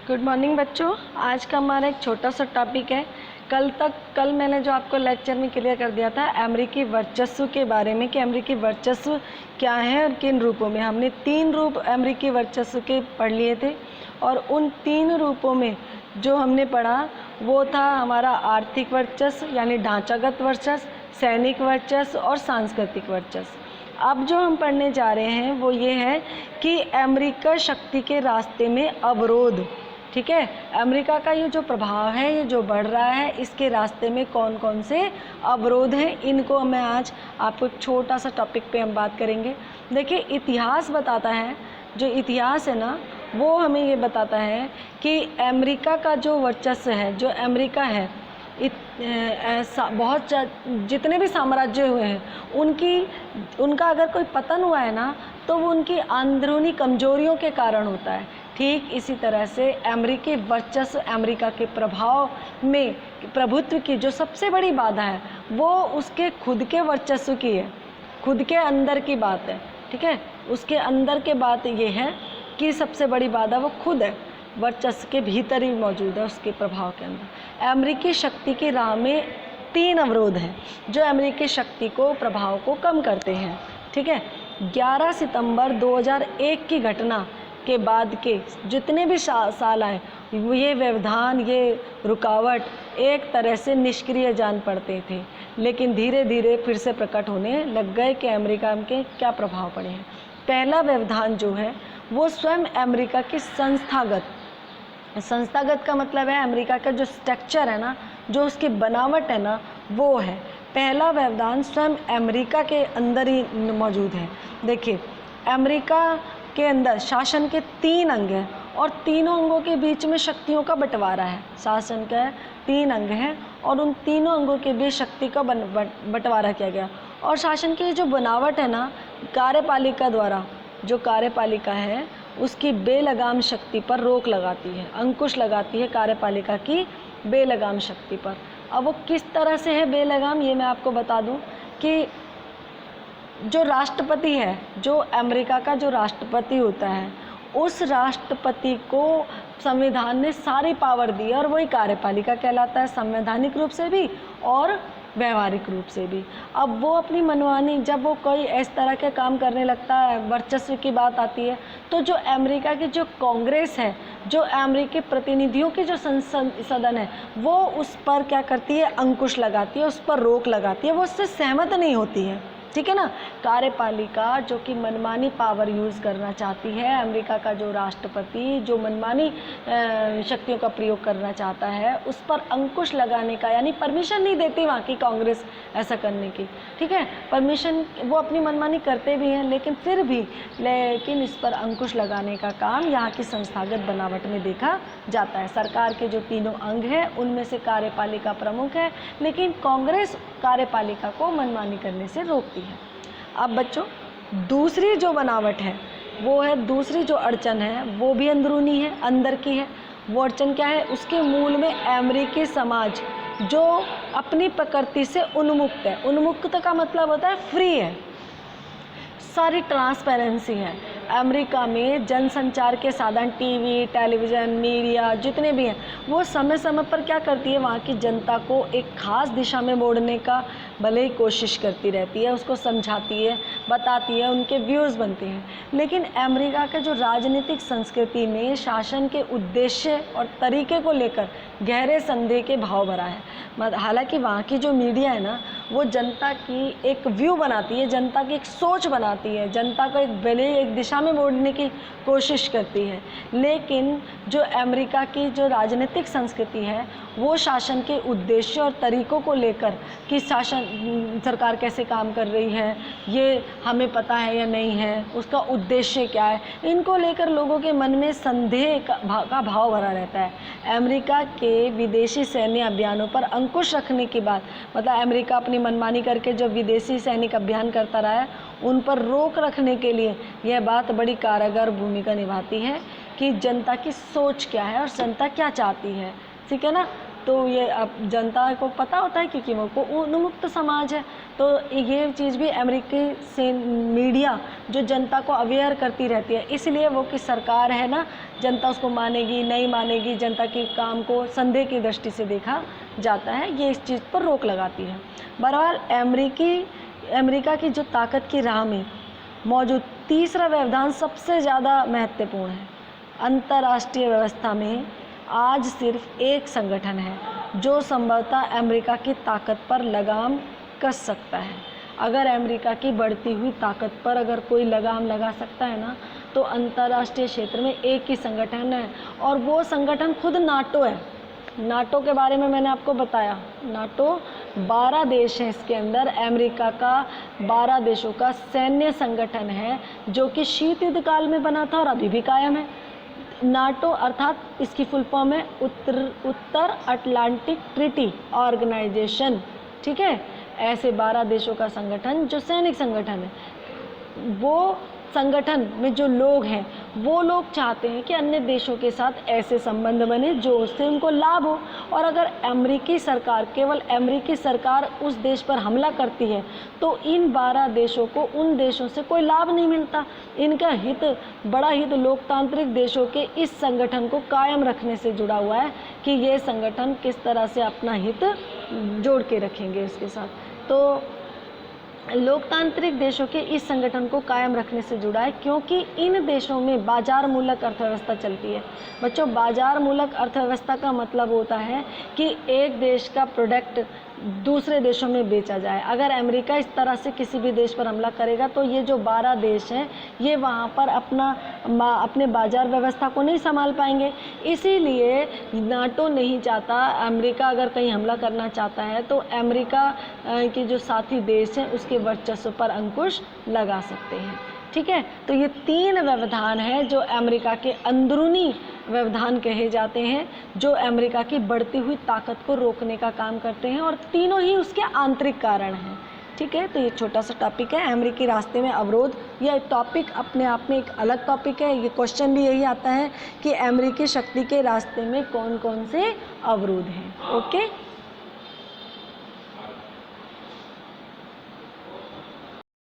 Good morning बच्चों। आज का हमारा एक छोटा सा टॉपिक है। कल मैंने जो आपको लेक्चर में क्लियर कर दिया था अमेरिकी वर्चस्व के बारे में कि अमेरिकी वर्चस्व क्या है और किन रूपों में। हमने 3 रूप अमेरिकी वर्चस्व के पढ़ लिए थे और उन 3 रूपों में जो हमने पढ़ा वो था हमारा आर्थिक वर्चस्व यानी ढांचागत वर्चस्व, सैनिक वर्चस्व और सांस्कृतिक वर्चस्व। अब जो हम पढ़ने जा रहे हैं वो ये है कि अमेरिका शक्ति के रास्ते में अवरोध। ठीक है, अमेरिका का ये जो प्रभाव है, ये जो बढ़ रहा है, इसके रास्ते में कौन कौन से अवरोध हैं, इनको मैं आज आपको एक छोटा सा टॉपिक पे हम बात करेंगे। देखिए, इतिहास बताता है, जो इतिहास है ना वो हमें ये बताता है कि अमेरिका का जो वर्चस्व है, जो अमेरिका है, बहुत जितने भी साम्राज्य हुए हैं उनका अगर कोई पतन हुआ है ना तो वो उनकी अंदरूनी कमजोरियों के कारण होता है। ठीक इसी तरह से अमेरिकी वर्चस्व, अमेरिका के प्रभाव में प्रभुत्व की जो सबसे बड़ी बाधा है वो उसके खुद के वर्चस्व की है, खुद के अंदर की बात है। ठीक है, उसके अंदर के बात ये है कि सबसे बड़ी बाधा वो खुद है, वर्चस्व के भीतर ही मौजूद है, उसके प्रभाव के अंदर। अमेरिकी शक्ति की राह में 3 अवरोध हैं जो अमेरिकी शक्ति को, प्रभाव को कम करते हैं। ठीक है, 11 सितंबर 2001 की घटना के बाद के जितने भी साल आए, ये व्यवधान, ये रुकावट एक तरह से निष्क्रिय जान पड़ते थे, लेकिन धीरे धीरे फिर से प्रकट होने लग गए कि अमेरिका के क्या प्रभाव पड़े हैं। पहला व्यवधान जो है वो स्वयं अमेरिका की संस्थागत का मतलब है अमेरिका का जो स्ट्रक्चर है ना, जो उसकी बनावट है ना, वो है। पहला व्यवधान स्वयं अमेरिका के अंदर ही मौजूद है। देखिए, अमेरिका के अंदर शासन के 3 अंग हैं और तीनों अंगों के बीच में शक्तियों का बंटवारा है। शासन का 3 अंग हैं और उन तीनों अंगों के बीच शक्ति का बंटवारा किया गया। और शासन की जो बनावट है ना, कार्यपालिका द्वारा, जो कार्यपालिका है उसकी बेलगाम शक्ति पर रोक लगाती है, अंकुश लगाती है कार्यपालिका की बेलगाम शक्ति पर। अब वो किस तरह से है बेलगाम, ये मैं आपको बता दूं कि जो राष्ट्रपति है, जो अमेरिका का जो राष्ट्रपति होता है, उस राष्ट्रपति को संविधान ने सारी पावर दी है और वही कार्यपालिका कहलाता है, संवैधानिक रूप से भी और व्यवहारिक रूप से भी। अब वो अपनी मनमानी, जब वो कोई इस तरह के काम करने लगता है, वर्चस्व की बात आती है, तो जो अमेरिका की जो कांग्रेस है, जो अमेरिकी प्रतिनिधियों की जो सदन है, वो उस पर क्या करती है, अंकुश लगाती है, उस पर रोक लगाती है, वो उससे सहमत नहीं होती है। ठीक है ना, कार्यपालिका जो कि मनमानी पावर यूज़ करना चाहती है, अमेरिका का जो राष्ट्रपति जो मनमानी शक्तियों का प्रयोग करना चाहता है, उस पर अंकुश लगाने का, यानी परमिशन नहीं देती वहाँ की कांग्रेस ऐसा करने की। ठीक है, परमिशन वो अपनी मनमानी करते भी हैं, लेकिन इस पर अंकुश लगाने का काम यहाँ की संस्थागत बनावट में देखा जाता है। सरकार के जो तीनों अंग हैं उनमें से कार्यपालिका प्रमुख है, लेकिन कांग्रेस कार्यपालिका को मनमानी करने से रोकती है। अब बच्चों, दूसरी जो बनावट है वो है, दूसरी जो अड़चन है वो भी अंदरूनी है, अंदर की है। वो अड़चन क्या है, उसके मूल में अमेरिकी समाज जो अपनी प्रकृति से उन्मुक्त है। उन्मुक्त का मतलब होता है फ्री है, सारी ट्रांसपेरेंसी है। अमेरिका में जनसंचार के साधन, टीवी, टेलीविज़न, मीडिया जितने भी हैं, वो समय समय पर क्या करती है, वहाँ की जनता को एक ख़ास दिशा में मोड़ने का भले ही कोशिश करती रहती है, उसको समझाती है, बताती है, उनके व्यूज़ बनते हैं। लेकिन अमेरिका के जो राजनीतिक संस्कृति में शासन के उद्देश्य और तरीके को लेकर गहरे संदेह के भाव भरा है। हालांकि वहाँ की जो मीडिया है ना, वो जनता की एक व्यू बनाती है, जनता की एक सोच बनाती है, जनता को एक दिशा में मोड़ने की कोशिश करती है। लेकिन जो अमेरिका की जो राजनीतिक संस्कृति है वो शासन के उद्देश्य और तरीकों को लेकर कि सरकार कैसे काम कर रही है, ये हमें पता है या नहीं है, उसका उद्देश्य क्या है, इनको लेकर लोगों के मन में संदेह का भाव भरा रहता है। अमेरिका के विदेशी सैन्य अभियानों पर अंकुश रखने की बात, मतलब अमेरिका अपनी मनमानी करके जो विदेशी सैनिक अभियान करता रहा है, उन पर रोक रखने के लिए यह बात बड़ी कारगर भूमिका निभाती है कि जनता की सोच क्या है और जनता क्या चाहती है। ठीक है ना, तो ये अब जनता को पता होता है क्योंकि वो उन्मुक्त समाज है, तो ये चीज़ भी अमेरिकी से मीडिया जो जनता को अवेयर करती रहती है, इसलिए वो कि सरकार है ना, जनता उसको मानेगी नहीं मानेगी, जनता के काम को संदेह की दृष्टि से देखा जाता है, ये इस चीज़ पर रोक लगाती है। बहरहाल अमेरिका की जो ताकत की राह में मौजूद तीसरा व्यवधान सबसे ज़्यादा महत्वपूर्ण है। अंतर्राष्ट्रीय व्यवस्था में आज सिर्फ एक संगठन है जो संभवतः अमेरिका की ताकत पर लगाम कस सकता है। अगर अमेरिका की बढ़ती हुई ताकत पर अगर कोई लगाम लगा सकता है ना, तो अंतर्राष्ट्रीय क्षेत्र में एक ही संगठन है, और वो संगठन खुद नाटो है। नाटो के बारे में मैंने आपको बताया, नाटो 12 देश हैं, इसके अंदर अमेरिका का 12 देशों का सैन्य संगठन है जो कि शीत युद्ध काल में बना था और अभी भी कायम है। नाटो अर्थात इसकी फुल फॉर्म है उत्तर अटलांटिक ट्रीटी ऑर्गेनाइजेशन, ठीक है। ऐसे 12 देशों का संगठन जो सैनिक संगठन है, वो संगठन में जो लोग हैं वो लोग चाहते हैं कि अन्य देशों के साथ ऐसे संबंध बने जो उससे उनको लाभ हो, और अगर अमेरिकी सरकार, केवल अमेरिकी सरकार उस देश पर हमला करती है तो इन 12 देशों को उन देशों से कोई लाभ नहीं मिलता। इनका हित, बड़ा हित लोकतांत्रिक देशों के इस संगठन को कायम रखने से जुड़ा हुआ है कि ये संगठन किस तरह से अपना हित जोड़ के रखेंगे इसके साथ। तो लोकतांत्रिक देशों के इस संगठन को कायम रखने से जुड़ा है, क्योंकि इन देशों में बाजार मूलक अर्थव्यवस्था चलती है। बच्चों, बाजार मूलक अर्थव्यवस्था का मतलब होता है कि एक देश का प्रोडक्ट दूसरे देशों में बेचा जाए। अगर अमेरिका इस तरह से किसी भी देश पर हमला करेगा तो ये जो 12 देश हैं ये वहाँ पर अपने बाजार व्यवस्था को नहीं संभाल पाएंगे। इसीलिए नाटो नहीं चाहता, अमेरिका अगर कहीं हमला करना चाहता है तो अमेरिका के जो साथी देश हैं उसके वर्चस्व पर अंकुश लगा सकते हैं, ठीक है। तो ये 3 व्यवधान हैं जो अमेरिका के अंदरूनी व्यवधान कहे जाते हैं, जो अमेरिका की बढ़ती हुई ताकत को रोकने का काम करते हैं, और तीनों ही उसके आंतरिक कारण हैं, ठीक है। तो ये छोटा सा टॉपिक है अमेरिकी रास्ते में अवरोध। यह टॉपिक अपने आप में एक अलग टॉपिक है। ये क्वेश्चन भी यही आता है कि अमेरिकी शक्ति के रास्ते में कौन कौन से अवरोध हैं। ओके।